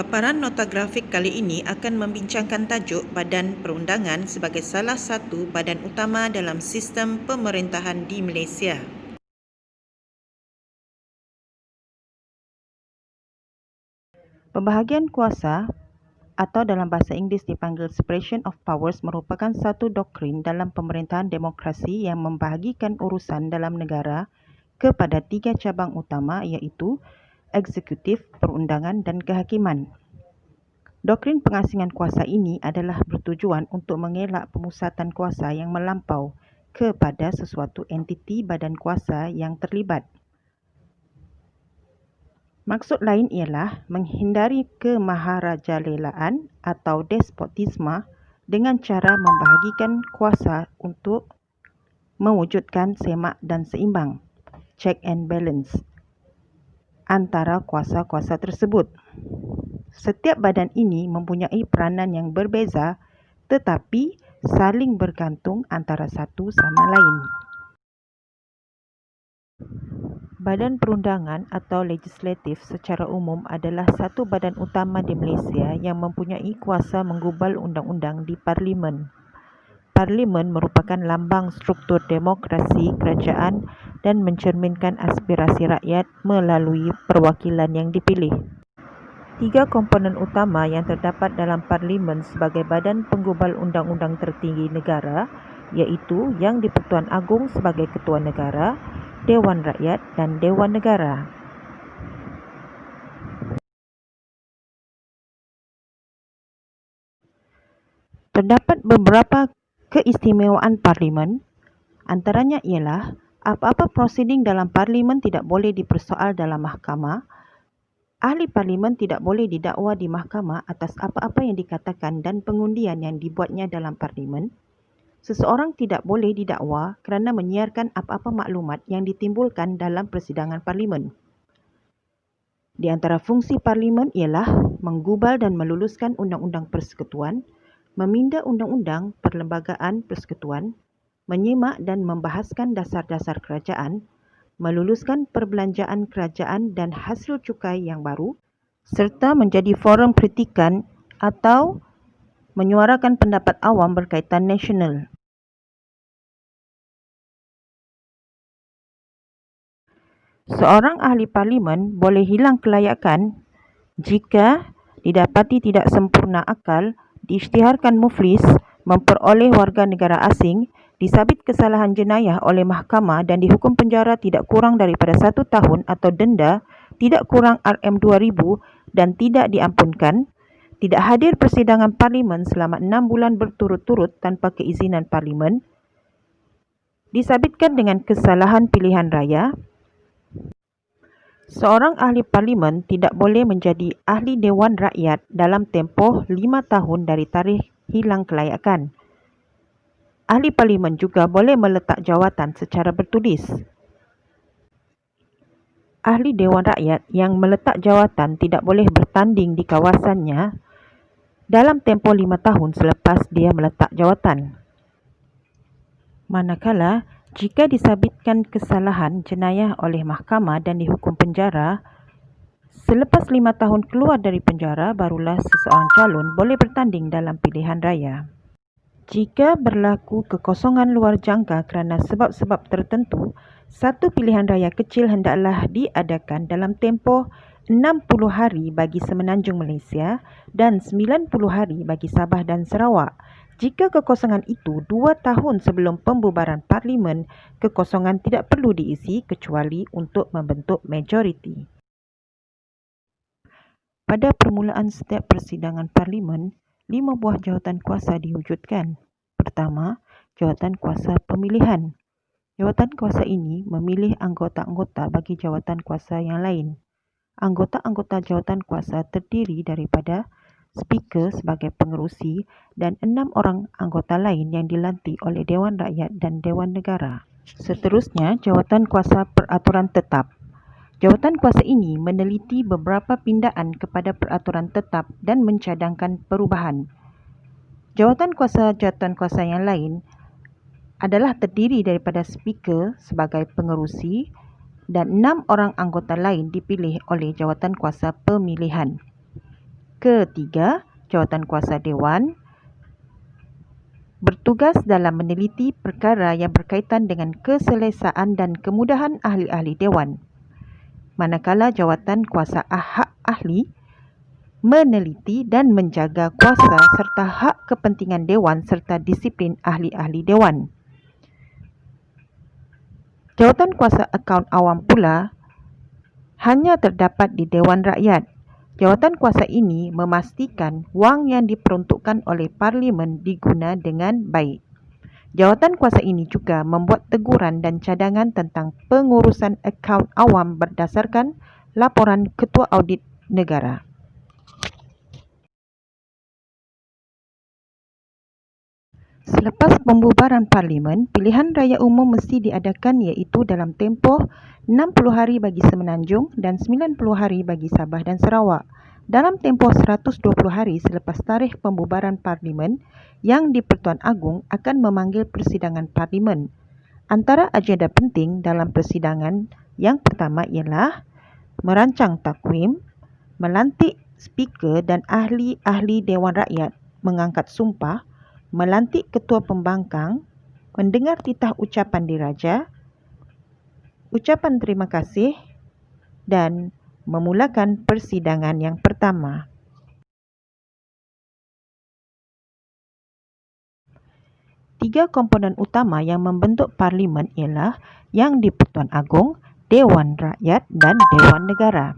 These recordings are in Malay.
Paparan nota grafik kali ini akan membincangkan tajuk Badan Perundangan sebagai salah satu badan utama dalam sistem pemerintahan di Malaysia. Pembahagian kuasa atau dalam bahasa Inggeris dipanggil Separation of Powers merupakan satu doktrin dalam pemerintahan demokrasi yang membahagikan urusan dalam negara kepada 3 cabang utama iaitu eksekutif, perundangan dan kehakiman. Doktrin pengasingan kuasa ini adalah bertujuan untuk mengelak pemusatan kuasa yang melampau kepada sesuatu entiti badan kuasa yang terlibat. Maksud lain ialah menghindari kemaharajalelaan atau despotisme dengan cara membahagikan kuasa untuk mewujudkan semak dan seimbang, check and balance, antara kuasa-kuasa tersebut. Setiap badan ini mempunyai peranan yang berbeza tetapi saling bergantung antara satu sama lain. Badan perundangan atau legislatif secara umum adalah satu badan utama di Malaysia yang mempunyai kuasa menggubal undang-undang di Parlimen. Parlimen merupakan lambang struktur demokrasi kerajaan dan mencerminkan aspirasi rakyat melalui perwakilan yang dipilih. 3 komponen utama yang terdapat dalam Parlimen sebagai badan penggubal undang-undang tertinggi negara iaitu Yang di-Pertuan Agong sebagai Ketua Negara, Dewan Rakyat dan Dewan Negara. Terdapat beberapa keistimewaan Parlimen, antaranya ialah apa-apa prosiding dalam Parlimen tidak boleh dipersoal dalam mahkamah. Ahli Parlimen tidak boleh didakwa di mahkamah atas apa-apa yang dikatakan dan pengundian yang dibuatnya dalam Parlimen. Seseorang tidak boleh didakwa kerana menyiarkan apa-apa maklumat yang ditimbulkan dalam persidangan Parlimen. Di antara fungsi Parlimen ialah menggubal dan meluluskan undang-undang persekutuan, meminda undang-undang perlembagaan persekutuan, menyemak dan membahaskan dasar-dasar kerajaan, meluluskan perbelanjaan kerajaan dan hasil cukai yang baru, serta menjadi forum kritikan atau menyuarakan pendapat awam berkaitan nasional. Seorang ahli parlimen boleh hilang kelayakan jika didapati tidak sempurna akal, diisytiharkan muflis, memperoleh warga negara asing, disabit kesalahan jenayah oleh mahkamah dan dihukum penjara tidak kurang daripada 1 tahun atau denda tidak kurang RM2000 dan tidak diampunkan, tidak hadir persidangan parlimen selama 6 bulan berturut-turut tanpa keizinan parlimen, disabitkan dengan kesalahan pilihan raya. Seorang ahli parlimen tidak boleh menjadi ahli Dewan Rakyat dalam tempoh 5 tahun dari tarikh hilang kelayakan. Ahli parlimen juga boleh meletak jawatan secara bertulis. Ahli Dewan Rakyat yang meletak jawatan tidak boleh bertanding di kawasannya dalam tempoh 5 tahun selepas dia meletak jawatan. Manakala, jika disabitkan kesalahan jenayah oleh mahkamah dan dihukum penjara, selepas 5 tahun keluar dari penjara, barulah seseorang calon boleh bertanding dalam pilihan raya. Jika berlaku kekosongan luar jangka kerana sebab-sebab tertentu, satu pilihan raya kecil hendaklah diadakan dalam tempoh 60 hari bagi Semenanjung Malaysia dan 90 hari bagi Sabah dan Sarawak. Jika kekosongan itu 2 tahun sebelum pembubaran parlimen, kekosongan tidak perlu diisi kecuali untuk membentuk majoriti. Pada permulaan setiap persidangan parlimen, 5 buah jawatan kuasa diwujudkan. Pertama, jawatan kuasa pemilihan. Jawatan kuasa ini memilih anggota-anggota bagi jawatan kuasa yang lain. Anggota-anggota jawatan kuasa terdiri daripada speaker sebagai pengerusi dan 6 orang anggota lain yang dilantik oleh Dewan Rakyat dan Dewan Negara. Seterusnya, jawatan kuasa peraturan tetap. Jawatan kuasa ini meneliti beberapa pindaan kepada peraturan tetap dan mencadangkan perubahan. Jawatan kuasa yang lain adalah terdiri daripada speaker sebagai pengerusi dan 6 orang anggota lain dipilih oleh jawatan kuasa pemilihan. Ketiga, Jawatankuasa Dewan bertugas dalam meneliti perkara yang berkaitan dengan keselesaan dan kemudahan ahli-ahli Dewan. Manakala Jawatankuasa Hak Ahli meneliti dan menjaga kuasa serta hak kepentingan Dewan serta disiplin ahli-ahli Dewan. Jawatankuasa Akaun Awam pula hanya terdapat di Dewan Rakyat. Jawatankuasa ini memastikan wang yang diperuntukkan oleh Parlimen diguna dengan baik. Jawatankuasa ini juga membuat teguran dan cadangan tentang pengurusan akaun awam berdasarkan laporan Ketua Audit Negara. Selepas pembubaran Parlimen, pilihan raya umum mesti diadakan iaitu dalam tempoh 60 hari bagi Semenanjung dan 90 hari bagi Sabah dan Sarawak. Dalam tempoh 120 hari selepas tarikh pembubaran Parlimen, Yang di-Pertuan Agong akan memanggil persidangan Parlimen. Antara agenda penting dalam persidangan yang pertama ialah merancang takwim, melantik speaker dan ahli-ahli Dewan Rakyat, mengangkat sumpah, melantik ketua pembangkang, mendengar titah ucapan diraja, ucapan terima kasih dan memulakan persidangan yang pertama. Tiga komponen utama yang membentuk Parlimen ialah Yang di-Pertuan Agong, Dewan Rakyat dan Dewan Negara.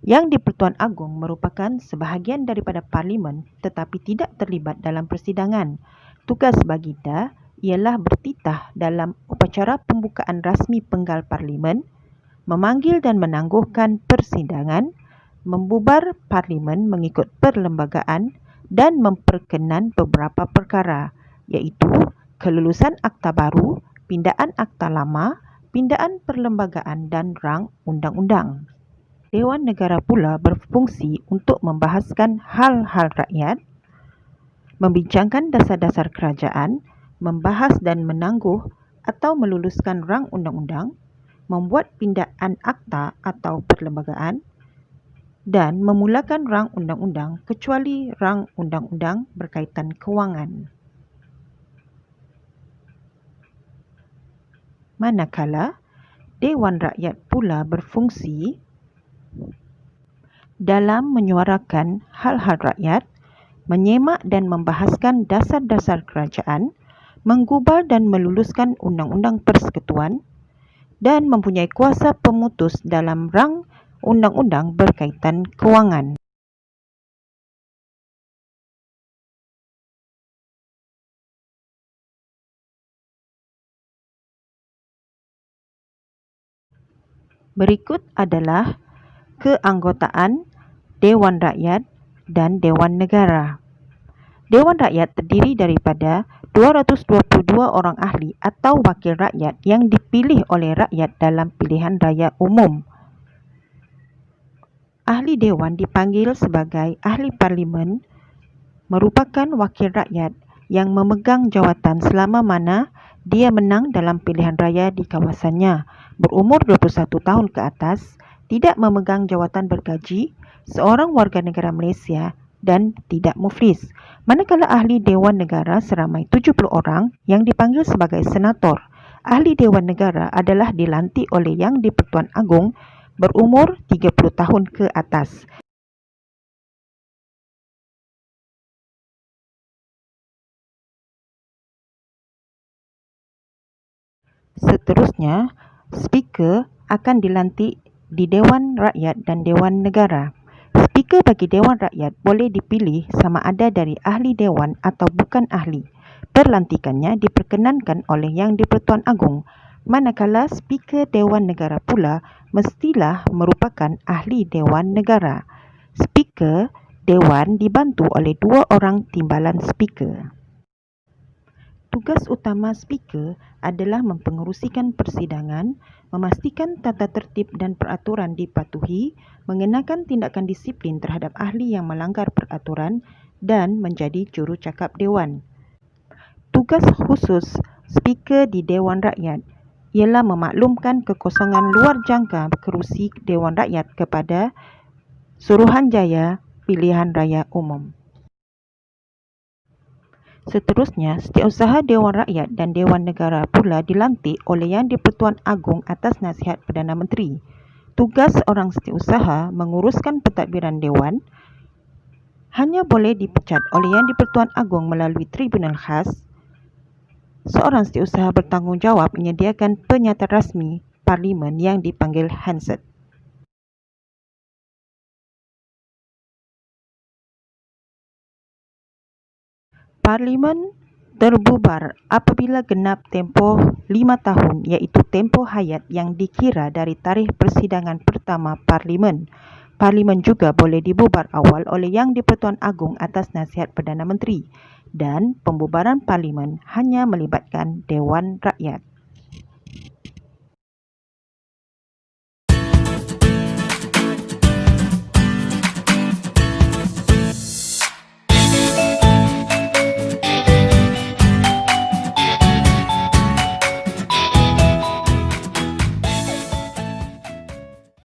Yang di-Pertuan Agong merupakan sebahagian daripada Parlimen tetapi tidak terlibat dalam persidangan. Tugas baginda ialah bertitah dalam upacara pembukaan rasmi penggal Parlimen, memanggil dan menangguhkan persidangan, membubar Parlimen mengikut perlembagaan dan memperkenan beberapa perkara iaitu kelulusan akta baru, pindaan akta lama, pindaan perlembagaan dan rang undang-undang. Dewan Negara pula berfungsi untuk membahaskan hal-hal rakyat, membincangkan dasar-dasar kerajaan, membahas dan menangguh atau meluluskan rang undang-undang, membuat pindaan akta atau perlembagaan, dan memulakan rang undang-undang kecuali rang undang-undang berkaitan kewangan. Manakala Dewan Rakyat pula berfungsi dalam menyuarakan hal-hal rakyat, menyemak dan membahaskan dasar-dasar kerajaan, menggubal dan meluluskan undang-undang persekutuan, dan mempunyai kuasa pemutus dalam rang undang-undang berkaitan kewangan. Berikut adalah keanggotaan Dewan Rakyat dan Dewan Negara. Dewan Rakyat terdiri daripada 222 orang ahli atau wakil rakyat yang dipilih oleh rakyat dalam pilihan raya umum. Ahli Dewan dipanggil sebagai ahli Parlimen, merupakan wakil rakyat yang memegang jawatan selama mana dia menang dalam pilihan raya di kawasannya, berumur 21 tahun ke atas, tidak memegang jawatan bergaji, seorang warga negara Malaysia dan tidak muflis. Manakala ahli Dewan Negara seramai 70 orang yang dipanggil sebagai senator. Ahli Dewan Negara adalah dilantik oleh Yang di-Pertuan Agong berumur 30 tahun ke atas. Seterusnya, speaker akan dilantik di Dewan Rakyat dan Dewan Negara. Speaker bagi Dewan Rakyat boleh dipilih sama ada dari ahli Dewan atau bukan ahli. Perlantikannya diperkenankan oleh Yang di-Pertuan Agong. Manakala Speaker Dewan Negara pula mestilah merupakan ahli Dewan Negara. Speaker Dewan dibantu oleh 2 orang timbalan speaker. Tugas utama speaker adalah mempengerusikan persidangan, memastikan tata tertib dan peraturan dipatuhi, mengenakan tindakan disiplin terhadap ahli yang melanggar peraturan dan menjadi jurucakap Dewan. Tugas khusus speaker di Dewan Rakyat ialah memaklumkan kekosongan luar jangka kerusi Dewan Rakyat kepada Suruhanjaya pilihan raya umum. Seterusnya, Setiausaha Dewan Rakyat dan Dewan Negara pula dilantik oleh Yang di-Pertuan Agong atas nasihat Perdana Menteri. Tugas seorang setiausaha menguruskan pentadbiran Dewan hanya boleh dipecat oleh Yang di-Pertuan Agong melalui tribunal khas. Seorang setiausaha bertanggungjawab menyediakan penyataan rasmi Parlimen yang dipanggil Hansard. Parlimen terbubar apabila genap tempoh 5 tahun iaitu tempoh hayat yang dikira dari tarikh persidangan pertama Parlimen. Parlimen juga boleh dibubar awal oleh Yang di-Pertuan Agong atas nasihat Perdana Menteri dan pembubaran Parlimen hanya melibatkan Dewan Rakyat.